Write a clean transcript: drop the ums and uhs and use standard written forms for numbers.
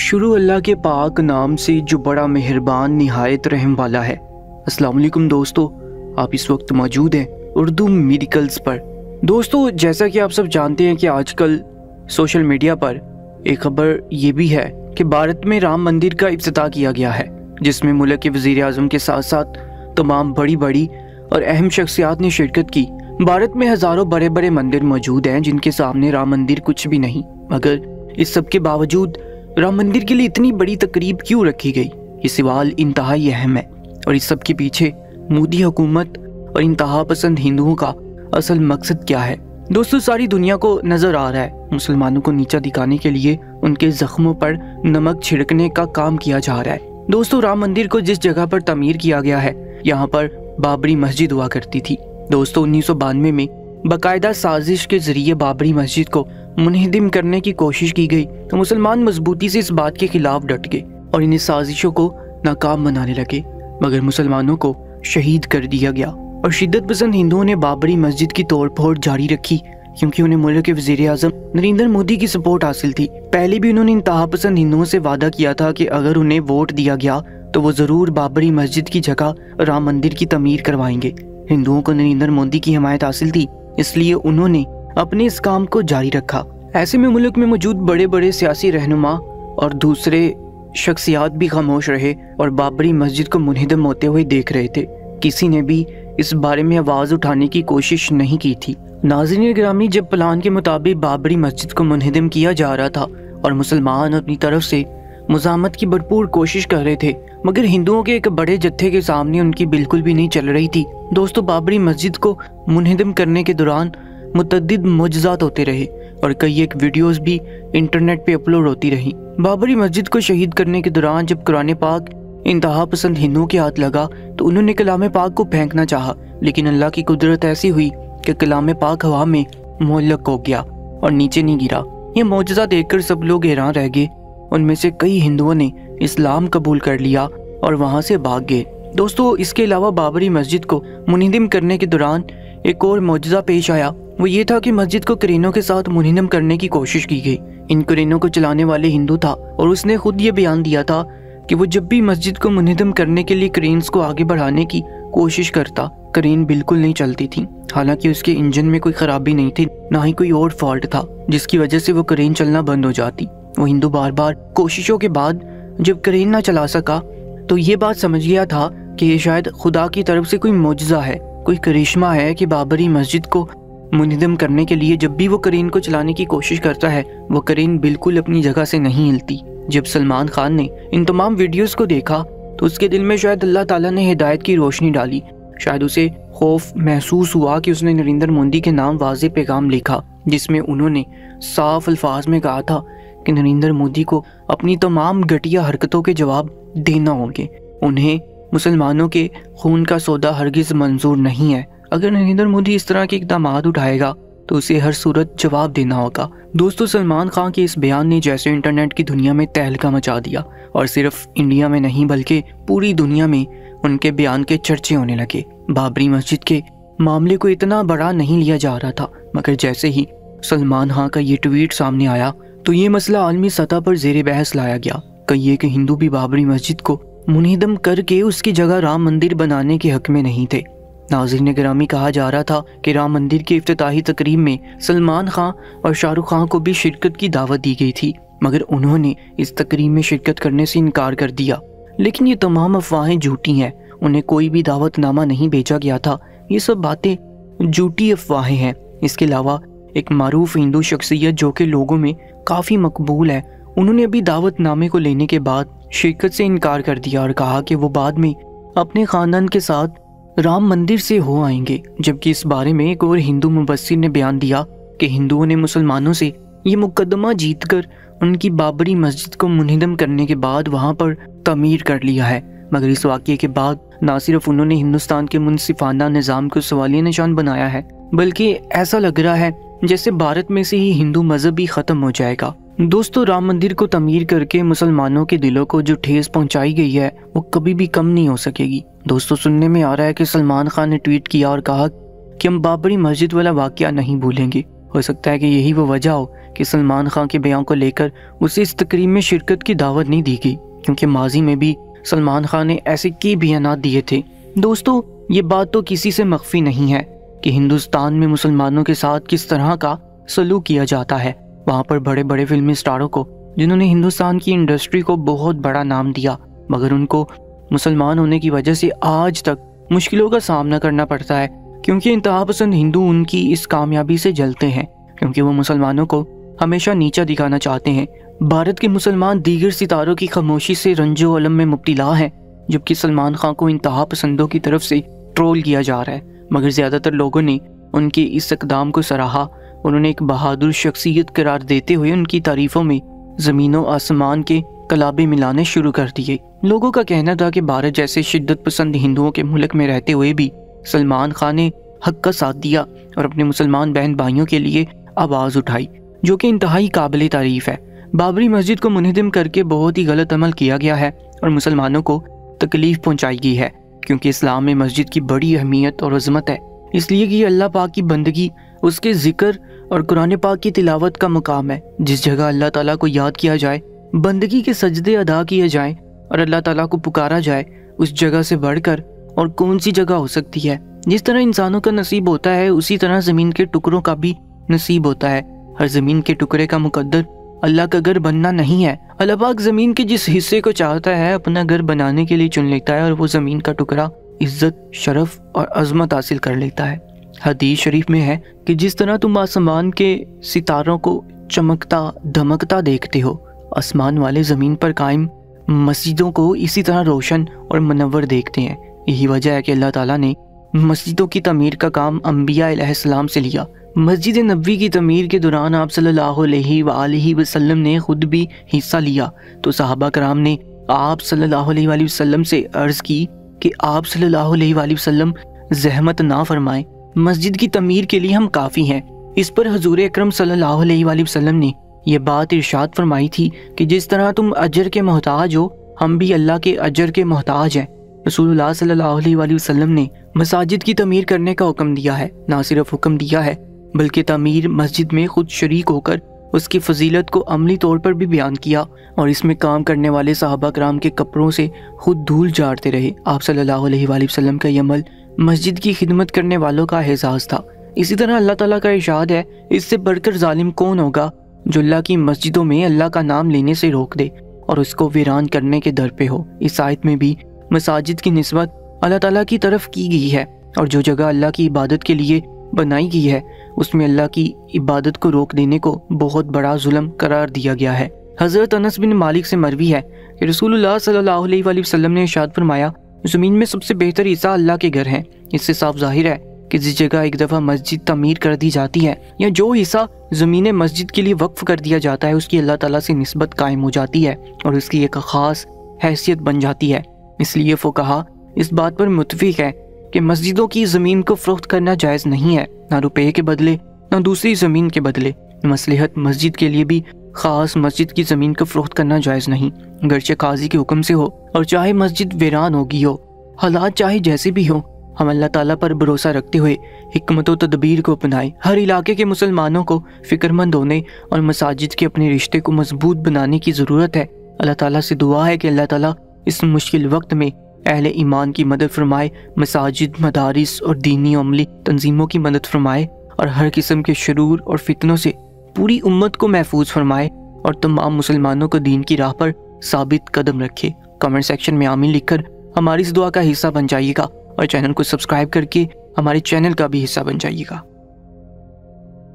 शुरू अल्लाह के पाक नाम से जो बड़ा मेहरबान निहायत रहम वाला है। अस्सलाम वालेकुम दोस्तों, आप इस वक्त मौजूद हैं उर्दू मेडिकल्स पर। दोस्तों, जैसा कि आप सब जानते हैं कि आजकल सोशल मीडिया पर एक खबर ये भी है कि भारत में राम मंदिर का इफ्तिताह किया गया है, जिसमें मुल्क के वज़ीर आज़म के साथ साथ तमाम बड़ी बड़ी और अहम शख्सियात ने शिरकत की। भारत में हज़ारों बड़े बड़े मंदिर मौजूद हैं जिनके सामने राम मंदिर कुछ भी नहीं, मगर इस सब के बावजूद राम मंदिर के लिए इतनी बड़ी तकरीब क्यों रखी गई? ये सवाल इंतहाई अहम है और इस सब के पीछे मोदी हुकूमत और इंतहा पसंद हिंदुओं का असल मकसद क्या है? दोस्तों, सारी दुनिया को नजर आ रहा है मुसलमानों को नीचा दिखाने के लिए उनके जख्मों पर नमक छिड़कने का काम किया जा रहा है। दोस्तों, राम मंदिर को जिस जगह पर तमीर किया गया है, यहाँ पर बाबरी मस्जिद हुआ करती थी। दोस्तों, 1992 में बाकायदा साजिश के जरिए बाबरी मस्जिद को मुनहदिम करने की कोशिश की गई तो मुसलमान मजबूती से इस बात के खिलाफ डट गए और इन साजिशों को नाकाम बनाने लगे, मगर मुसलमानों को शहीद कर दिया गया और शिद्दत पसंद हिंदुओं ने बाबरी मस्जिद की तोड़फोड़ जारी रखी, क्योंकि उन्हें मुल्क के वज़ीर आज़म नरेंद्र मोदी की सपोर्ट हासिल थी। पहले भी उन्होंने इंतहा पसंद हिंदुओं से वादा किया था कि अगर उन्हें वोट दिया गया तो वो जरूर बाबरी मस्जिद की जगह राम मंदिर की तमीर करवाएंगे। हिंदुओं को नरेंद्र मोदी की हिमायत हासिल थी, इसलिए उन्होंने अपने इस काम को जारी रखा। ऐसे में मुल्क में मौजूद बड़े बड़े सियासी रहनुमा और दूसरे शख्सियात भी खामोश रहे और बाबरी मस्जिद को मुनहदम होते हुए देख रहे थे। किसी ने भी इस बारे में आवाज उठाने की कोशिश नहीं की थी। नाज़रीन गिरामी, जब प्लान के मुताबिक बाबरी मस्जिद को मुनहदम किया जा रहा था और मुसलमान अपनी तरफ से मुज़ामत की भरपूर कोशिश कर रहे थे, मगर हिंदुओं के एक बड़े जत्थे के सामने उनकी बिल्कुल भी नहीं चल रही थी। दोस्तों, बाबरी मस्जिद को मुनहदम करने के दौरान मुतअद्दिद मुअज्जिज़ात होते रहे और कई एक वीडियोस भी इंटरनेट पे अपलोड होती रही। बाबरी मस्जिद को शहीद करने के दौरान जब कुरान पाक इंतहा पसंद हिंदुओं के हाथ लगा तो उन्होंने कलाम पाक को फेंकना चाहा, लेकिन अल्लाह की कुदरत ऐसी हुई कि कलाम पाक हवा में मुअल्लक हो गया और नीचे नहीं गिरा। यह मुअज्जिज़ा देखकर सब लोग हैरान रह गए। उनमें से कई हिंदुओं ने इस्लाम कबूल कर लिया और वहाँ से भाग गए। दोस्तों, इसके अलावा बाबरी मस्जिद को मुनहदम करने के दौरान एक और मुअज्जिज़ा पेश आया। वो ये था कि मस्जिद को क्रेनों के साथ मुनहदम करने की कोशिश की गई। इन क्रेनों को चलाने वाले हिंदू था और उसने खुद ये बयान दिया था कि वो जब भी मस्जिद को मुनहदम करने के लिए क्रेन्स को आगे बढ़ाने की कोशिश करता, क्रेन बिल्कुल नहीं चलती थी। हालांकि उसके इंजन में कोई खराबी नहीं थी, ना ही कोई और फॉल्ट था जिसकी वजह से वो क्रेन चलना बंद हो जाती। वो हिंदू बार बार कोशिशों के बाद जब क्रेन ना चला सका तो ये बात समझ गया था कि ये शायद खुदा की तरफ से कोई मुअज्जिज़ा है, कोई करिश्मा है कि बाबरी मस्जिद को मुनहदम करने के लिए जब भी वो क्रेन को चलाने की कोशिश करता है, वो क्रेन बिल्कुल अपनी जगह से नहीं हिलती। जब सलमान खान ने इन तमाम वीडियोस को देखा तो उसके दिल में शायद अल्लाह ताला ने हिदायत की रोशनी डाली। शायद उसे खौफ महसूस हुआ कि उसने नरेंद्र मोदी के नाम वाज़ेह पैगाम लिखा, जिसमें उन्होंने साफ अल्फाज में कहा था कि नरेंद्र मोदी को अपनी तमाम घटिया हरकतों के जवाब देना होंगे। उन्हें मुसलमानों के खून का सौदा हरगिज मंजूर नहीं है। अगर नरेंद्र मोदी इस तरह के इक़दाम उठाएगा तो उसे हर सूरत जवाब देना होगा। दोस्तों, सलमान खान के इस बयान ने जैसे इंटरनेट की दुनिया में तहलका मचा दिया और सिर्फ इंडिया में नहीं बल्कि पूरी दुनिया में उनके बयान के चर्चे होने लगे। बाबरी मस्जिद के मामले को इतना बड़ा नहीं लिया जा रहा था, मगर जैसे ही सलमान खान का ये ट्वीट सामने आया तो ये मसला आलमी सतह पर ज़ेरे बहस लाया गया। कई एक हिंदू भी बाबरी मस्जिद को मुनहदम करके उसकी जगह राम मंदिर बनाने के हक में नहीं थे। नाज़रीन गिरामी, कहा जा रहा था कि राम मंदिर की इफ्तिताही तकरीब में सलमान खान और शाहरुख खान को भी शिरकत की दावत दी गई थी, मगर उन्होंने इस तकरीब में शिरकत करने से इनकार कर दिया। लेकिन ये तमाम अफवाहें झूठी हैं, उन्हें कोई भी दावतनामा नहीं भेजा गया था। ये सब बातें झूठी अफवाहें हैं। इसके अलावा एक मारूफ हिंदू शख्सियत जो कि लोगों में काफ़ी मकबूल है, उन्होंने अभी दावतनामे को लेने के बाद शिरकत से इनकार कर दिया और कहा कि वो बाद में अपने ख़ानदान के साथ राम मंदिर से हो आएंगे। जबकि इस बारे में एक और हिंदू मुबस्सिर ने बयान दिया कि हिंदुओं ने मुसलमानों से ये मुकदमा जीतकर उनकी बाबरी मस्जिद को मुनहदम करने के बाद वहाँ पर तमीर कर लिया है। मगर इस वाक़ये के बाद न सिर्फ उन्होंने हिंदुस्तान के मुनसिफाना निज़ाम को सवालिया निशान बनाया है, बल्कि ऐसा लग रहा है जैसे भारत में से ही हिंदू मजहब ही ख़त्म हो जाएगा। दोस्तों, राम मंदिर को तमीर करके मुसलमानों के दिलों को जो ठेस पहुंचाई गई है वो कभी भी कम नहीं हो सकेगी। दोस्तों, सुनने में आ रहा है कि सलमान खान ने ट्वीट किया और कहा कि हम बाबरी मस्जिद वाला वाकया नहीं भूलेंगे हो सकता है कि यही वो वजह हो कि सलमान खान के बयान को लेकर उसे इस तकरीब में शिरकत की दावत नहीं दी गई, क्योंकि माजी में भी सलमान खान ने ऐसे कई बयानात दिए थे। दोस्तों, ये बात तो किसी से मख्फी नहीं है कि हिंदुस्तान में मुसलमानों के साथ किस तरह का सलूक किया जाता है। वहाँ पर बड़े बड़े फिल्मी स्टारों को, जिन्होंने हिंदुस्तान की इंडस्ट्री को बहुत बड़ा नाम दिया, मगर उनको मुसलमान होने की वजह से आज तक मुश्किलों का सामना करना पड़ता है, क्योंकि इंतहा पसंद हिंदू उनकी इस कामयाबी से जलते हैं, क्योंकि वो मुसलमानों को हमेशा नीचा दिखाना चाहते हैं। भारत के मुसलमान दीगर सितारों की खामोशी से रंजो अलम में मुब्तला हैं, जबकि सलमान खान को इंतहा पसंदों की तरफ से ट्रोल किया जा रहा है। मगर ज़्यादातर लोगों ने उनके इस इक़दाम को सराहा। उन्होंने एक बहादुर शख्सियत करार देते हुए उनकी तारीफ़ों में ज़मीनों आसमान के कलाबे मिलाने शुरू कर दिए। लोगों का कहना था कि भारत जैसे शिद्दत पसंद हिंदुओं के मुल्क में रहते हुए भी सलमान खान ने हक का साथ दिया और अपने मुसलमान बहन भाइयों के लिए आवाज़ उठाई, जो कि इंतहाई काबिल तारीफ़ है। बाबरी मस्जिद को मुनहदम करके बहुत ही गलत अमल किया गया है और मुसलमानों को तकलीफ़ पहुँचाई गई है, क्योंकि इस्लाम में मस्जिद की बड़ी अहमियत और अज़मत है, इसलिए कि अल्लाह पाक की बंदगी, उसके ज़िक्र और कुरान पाक की तिलावत का मुकाम है। जिस जगह अल्लाह ताला को याद किया जाए, बंदगी के सजदे अदा किए जाएं और अल्लाह ताला को पुकारा जाए, उस जगह से बढ़कर और कौन सी जगह हो सकती है। जिस तरह इंसानों का नसीब होता है, उसी तरह ज़मीन के टुकड़ों का भी नसीब होता है। हर ज़मीन के टुकड़े का मुकद्दर अल्लाह का घर बनना नहीं है। अल्लाह पाक ज़मीन के जिस हिस्से को चाहता है अपना घर बनाने के लिए चुन लेता है और वो ज़मीन का टुकड़ा इज्जत, शरफ और अजमत हासिल कर लेता है। हदीस शरीफ में है कि जिस तरह तुम आसमान के सितारों को चमकता धमकता देखते हो, आसमान वाले ज़मीन पर कायम मस्जिदों को इसी तरह रोशन और मुनव्वर देखते हैं। यही वजह है कि अल्लाह ताला ने मस्जिदों की तमीर का काम अंबिया अलैहिस्सलाम से लिया। मस्जिद नबवी की तमीर के दौरान आप सल्लल्लाहु अलैहि वसल्लम ने खुद भी हिस्सा लिया, तो सहाबा कराम ने आप सल्लल्लाहु अलैहि वसल्लम से अर्ज़ की कि आप सल्लल्लाहु अलैहि वसल्लम ज़हमत ना फरमाएं, मस्जिद की तमीर के लिए हम काफ़ी हैं। इस पर हुज़ूर अकरम सल्लल्लाहु अलैहि वसल्लम ने यह बात इरशाद फरमाई थी कि जिस तरह तुम अजर के मोहताज हो, हम भी अल्लाह के अजर के मोहताज हैं। रसूलुल्लाह सल्लल्लाहु अलैहि वसल्लम ने मसाजिद की तमीर करने का हुक्म दिया है। ना सिर्फ हुक्म दिया है, बल्कि तमीर मस्जिद में खुद शरीक होकर उसकी फजीलत को अमली तौर पर भी बयान किया और इसमें काम करने वाले सहाबा कराम के कपड़ों से खुद धूल झाड़ते रहे। आप सल्लल्लाहु अलैहि वसल्लम का यह अमल मस्जिद की खिदमत करने वालों का एहसास था। इसी तरह अल्लाह ताला का इरशाद है, इससे बढ़कर जालिम कौन होगा जो अल्लाह की मस्जिदों में अल्लाह का नाम लेने से रोक दे और उसको वीरान करने के दर पे हो। इस आयत में भी मसाजिद की निस्बत अल्लाह ताला की तरफ की गई है और जो जगह अल्लाह की इबादत के लिए बनाई गई है उसमें अल्लाह की इबादत को रोक देने को बहुत बड़ा जुल्म करार दिया गया है। हज़रत अनस बिन मालिक से मरवी है कि रसूलुल्लाह सल्लल्लाहु अलैहि वसल्लम ने इरशाद फरमाया, ज़मीन में सबसे बेहतर हिस्सा अल्लाह के घर हैं। इससे साफ जाहिर है कि जिस जगह एक दफ़ा मस्जिद तमीर कर दी जाती है या जो हिस्सा ज़मीन मस्जिद के लिए वक्फ कर दिया जाता है, उसकी अल्लाह ताला से निस्बत कायम हो जाती है और उसकी एक ख़ास हैसियत बन जाती है। इसलिए फुक़हा इस बात पर मुत्तफ़िक़ है कि मस्जिदों की ज़मीन को फ़रोख्त करना जायज़ नहीं है, ना रुपये के बदले ना दूसरी ज़मीन के बदले। मसलहत मस्जिद के लिए भी ख़ास मस्जिद की ज़मीन को फ़रोख्त करना जायज़ नहीं, गर्चे काजी के हुक्म से हो और चाहे मस्जिद वीरान होगी हो, हालात चाहे जैसे भी हो। हम अल्लाह ताला पर भरोसा रखते हुए हिकमत व तदबीर को अपनाएं। हर इलाके के मुसलमानों को फ़िक्रमंद होने और मसाजिद के अपने रिश्ते को मजबूत बनाने की ज़रूरत है। अल्लाह ताला से दुआ है कि अल्लाह ताला इस मुश्किल वक्त में अहले ईमान की मदद फरमाए, मसाजिद, मदारिस और दीनी अमली तंजीमों की मदद फरमाए और हर किस्म के शरूर और फितनों से पूरी उम्मत को महफूज फरमाए और तमाम मुसलमानों को दीन की राह पर साबित कदम रखे। कमेंट सेक्शन में आमीन लिखकर हमारी इस दुआ का हिस्सा बन जाइएगा और चैनल को सब्सक्राइब करके हमारे चैनल का भी हिस्सा बन जाइएगा।